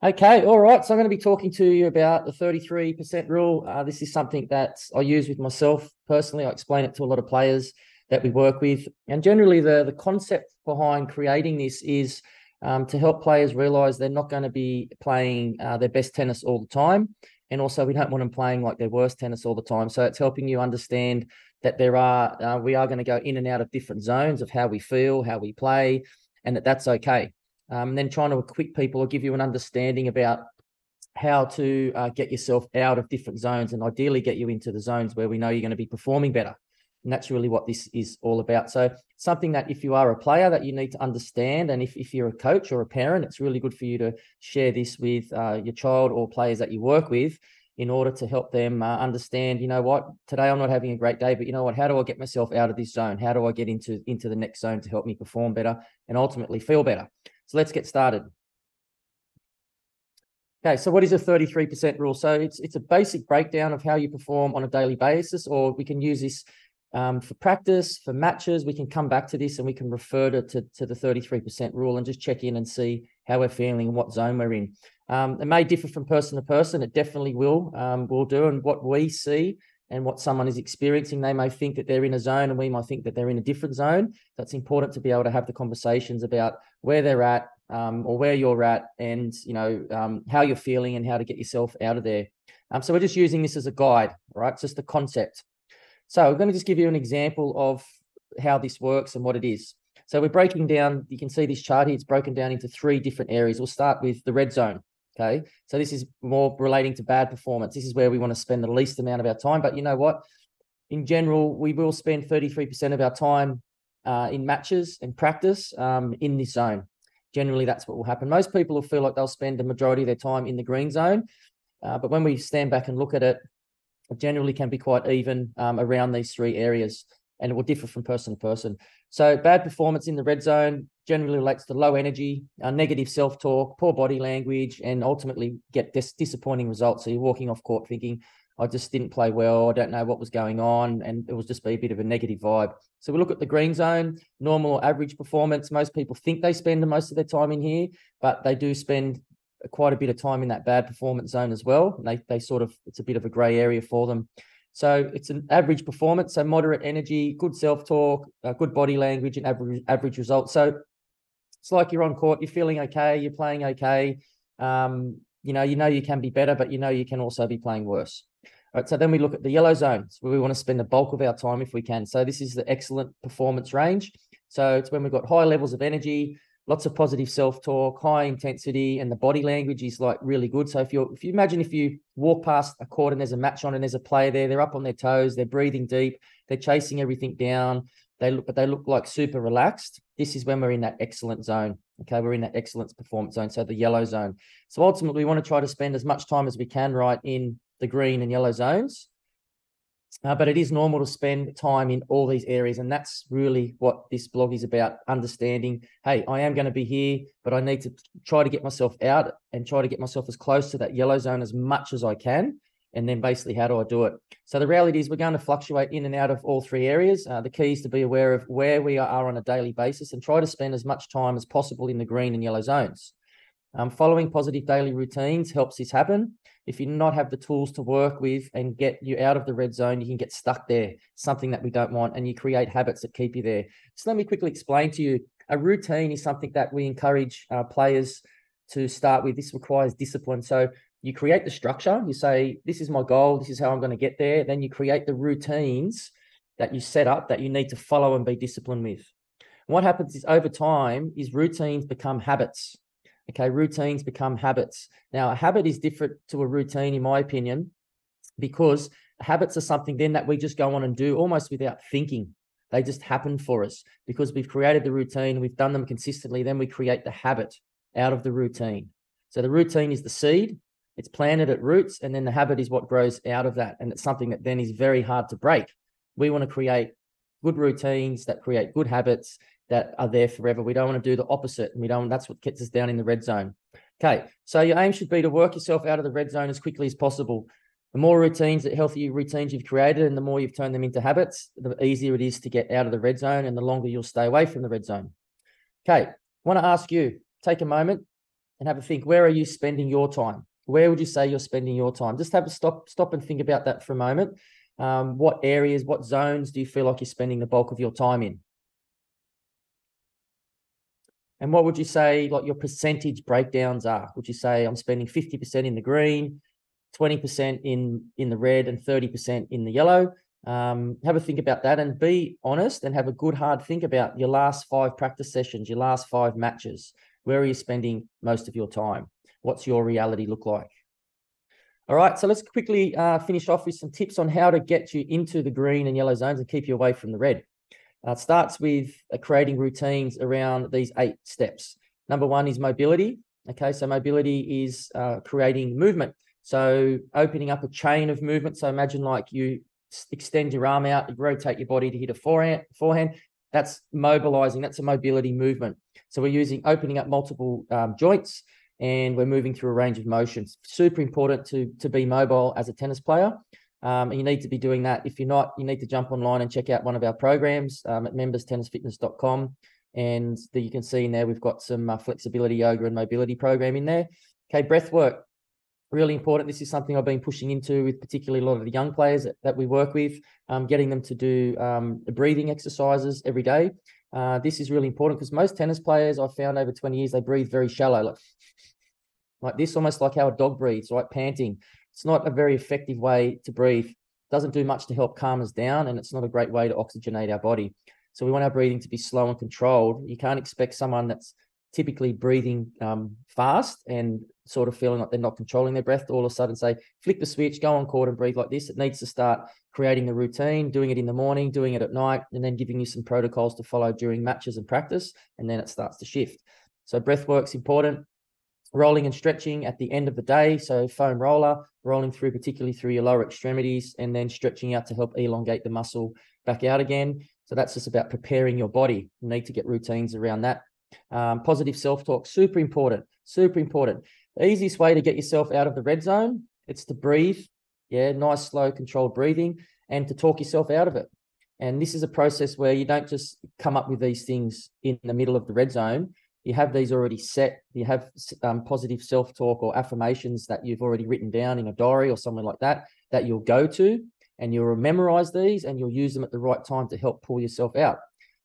Okay, all right. So I'm going to be talking to you about the 33% rule. This is something that I use with myself personally. I explain it to a lot of players that we work with. And generally, the concept behind creating this is to help players realize they're not going to be playing their best tennis all the time. And also, we don't want them playing like their worst tennis all the time. So it's helping you understand that we are going to go in and out of different zones of how we feel, how we play, and that's okay. And then trying to equip people or give you an understanding about how to get yourself out of different zones and ideally get you into the zones where we know you're going to be performing better. And that's really what this is all about. So something that if you are a player that you need to understand, and if you're a coach or a parent, it's really good for you to share this with your child or players that you work with in order to help them understand, you know what, today I'm not having a great day, but you know what, how do I get myself out of this zone? How do I get into the next zone to help me perform better and ultimately feel better? So let's get started. Okay, so what is a 33% rule? So it's a basic breakdown of how you perform on a daily basis, or we can use this for practice, for matches. We can come back to this and we can refer to the 33% rule and just check in and see how we're feeling and what zone we're in. It may differ from person to person. It definitely will do. And what we see and what someone is experiencing, they may think that they're in a zone and we might think that they're in a different zone. So it's important to be able to have the conversations about where they're at or where you're at and, how you're feeling and how to get yourself out of there. So we're just using this as a guide, right? It's just the concept. So I'm going to just give you an example of how this works and what it is. So we're breaking down, you can see this chart here, it's broken down into 3 different areas. We'll start with the red zone. Okay, so this is more relating to bad performance. This is where we want to spend the least amount of our time. But you know what? In general, we will spend 33% of our time in matches and practice in this zone. Generally, that's what will happen. Most people will feel like they'll spend the majority of their time in the green zone. But when we stand back and look at it, it generally can be quite even around these 3 areas, and it will differ from person to person. So bad performance in the red zone generally relates to low energy, negative self-talk, poor body language, and ultimately get disappointing results. So you're walking off court thinking, I just didn't play well, I don't know what was going on, and it will just be a bit of a negative vibe. So we look at the green zone, normal or average performance. Most people think they spend most of their time in here, but they do spend quite a bit of time in that bad performance zone as well. They sort of, it's a bit of a gray area for them. So it's an average performance, so moderate energy, good self-talk, good body language, and average results. So it's like you're on court, you're feeling okay, you're playing okay. You know you can be better, but you can also be playing worse. All right, so then we look at the yellow zones where we want to spend the bulk of our time if we can. So this is the excellent performance range. So it's when we've got high levels of energy, lots of positive self-talk, high intensity, and the body language is like really good. So if you imagine if you walk past a court and there's a match on and there's a player there, they're up on their toes, they're breathing deep, they're chasing everything down, they look like super relaxed. This is when we're in that excellent zone. Okay, we're in that excellence performance zone, so the yellow zone. So ultimately, we want to try to spend as much time as we can right in the green and yellow zones. But it is normal to spend time in all these areas. And that's really what this blog is about, understanding, hey, I am going to be here, but I need to try to get myself out and try to get myself as close to that yellow zone as much as I can. And then basically, how do I do it? So the reality is we're going to fluctuate in and out of all 3 areas. The key is to be aware of where we are on a daily basis and try to spend as much time as possible in the green and yellow zones. Following positive daily routines helps this happen. If you not have the tools to work with and get you out of the red zone, you can get stuck there, something that we don't want, and you create habits that keep you there. So let me quickly explain to you. A routine is something that we encourage players to start with. This requires discipline. So you create the structure. You say, this is my goal. This is how I'm going to get there. Then you create the routines that you set up that you need to follow and be disciplined with. What happens is over time is routines become habits. Okay, routines become habits. Now, a habit is different to a routine, in my opinion, because habits are something then that we just go on and do almost without thinking. They just happen for us because we've created the routine, we've done them consistently, then we create the habit out of the routine. So the routine is the seed, it's planted at roots, and then the habit is what grows out of that. And it's something that then is very hard to break. We want to create good routines that create good habits that are there forever. We don't want to do the opposite. That's what gets us down in the red zone. Okay, so your aim should be to work yourself out of the red zone as quickly as possible. The more routines, the healthier routines you've created, and the more you've turned them into habits, the easier it is to get out of the red zone and the longer you'll stay away from the red zone. Okay, I want to ask you, take a moment and have a think, where are you spending your time? Where would you say you're spending your time? Just have a stop and think about that for a moment. What areas, what zones do you feel like you're spending the bulk of your time in? And what would you say like your percentage breakdowns are? Would you say I'm spending 50% in the green, 20% in the red, and 30% in the yellow? Have a think about that and be honest and have a good hard think about your last 5 practice sessions, your last 5 matches. Where are you spending most of your time? What's your reality look like? All right, so let's quickly finish off with some tips on how to get you into the green and yellow zones and keep you away from the red. It starts with creating routines around these 8 steps. Number 1 is mobility. Okay, so mobility is creating movement. So opening up a chain of movement. So imagine like you extend your arm out, you rotate your body to hit a forehand. That's mobilizing. That's a mobility movement. So we're opening up multiple joints, and we're moving through a range of motions. Super important to be mobile as a tennis player. And you need to be doing that. If you're not, you need to jump online and check out one of our programs at memberstennisfitness.com. And you can see in there, we've got some flexibility yoga and mobility program in there. Okay, breath work, really important. This is something I've been pushing into with particularly a lot of the young players that we work with, getting them to do breathing exercises every day. This is really important because most tennis players I've found over 20 years, they breathe very shallow, like this, almost like how a dog breathes, right? Panting. It's not a very effective way to breathe. It doesn't do much to help calm us down, and it's not a great way to oxygenate our body. So we want our breathing to be slow and controlled. You can't expect someone that's typically breathing fast and sort of feeling like they're not controlling their breath to all of a sudden say, flick the switch, go on court and breathe like this. It needs to start creating the routine, doing it in the morning, doing it at night, and then giving you some protocols to follow during matches and practice, and then it starts to shift. So breath work's important. Rolling and stretching at the end of the day. So foam roller, rolling through, particularly through your lower extremities, and then stretching out to help elongate the muscle back out again. So that's just about preparing your body. You need to get routines around that. Positive self-talk, super important, super important. The easiest way to get yourself out of the red zone, it's to breathe. Yeah, nice, slow, controlled breathing, and to talk yourself out of it. And this is a process where you don't just come up with these things in the middle of the red zone. You have these already set. You have positive self-talk or affirmations that you've already written down in a diary or somewhere like that you'll go to, and you'll memorize these and you'll use them at the right time to help pull yourself out.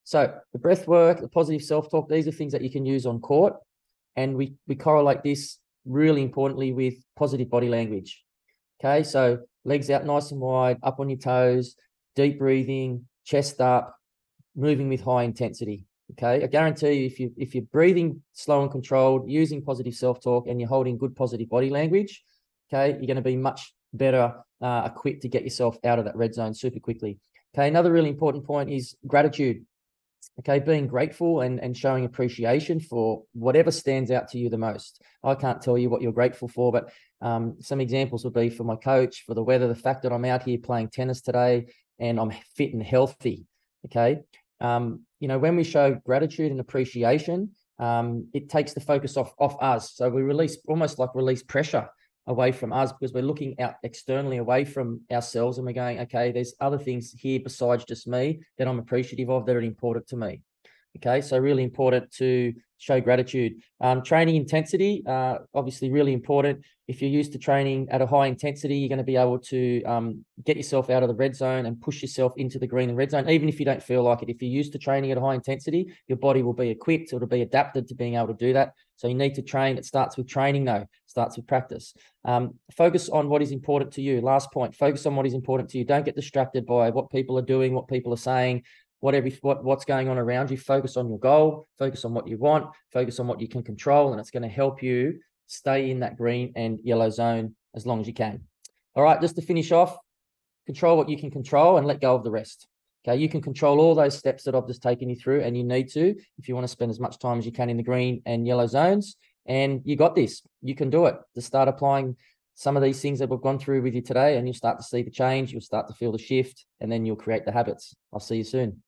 So the breath work, the positive self-talk, these are things that you can use on court. And we correlate this really importantly with positive body language. Okay, so legs out nice and wide, up on your toes, deep breathing, chest up, moving with high intensity. Okay, I guarantee you, if you're breathing slow and controlled, using positive self-talk, and you're holding good positive body language, okay, you're going to be much better equipped to get yourself out of that red zone super quickly. Okay, another really important point is gratitude. Okay, being grateful and showing appreciation for whatever stands out to you the most. I can't tell you what you're grateful for, but some examples would be for my coach, for the weather, the fact that I'm out here playing tennis today and I'm fit and healthy. Okay. When we show gratitude and appreciation, it takes the focus off us. So we release pressure away from us because we're looking out externally away from ourselves, and we're going, okay, there's other things here besides just me that I'm appreciative of that are important to me. Okay, so really important to show gratitude. Training intensity, obviously really important. If you're used to training at a high intensity, you're going to be able to get yourself out of the red zone and push yourself into the green and red zone, even if you don't feel like it. If you're used to training at a high intensity, your body will be equipped, it'll be adapted to being able to do that. So you need to train. It starts with training though, it starts with practice. Focus on what is important to you. Last point, focus on what is important to you. Don't get distracted by what people are doing, what people are saying, what's going on around you. Focus on your goal, focus on what you want, focus on what you can control, and it's going to help you stay in that green and yellow zone as long as you can. All right, just to finish off, control what you can control and let go of the rest. Okay, you can control all those steps that I've just taken you through, and you need to if you want to spend as much time as you can in the green and yellow zones. And you got this. You can do it. To start applying some of these things that we've gone through with you today, and you'll start to see the change. You'll start to feel the shift, and then you'll create the habits. I'll see you soon.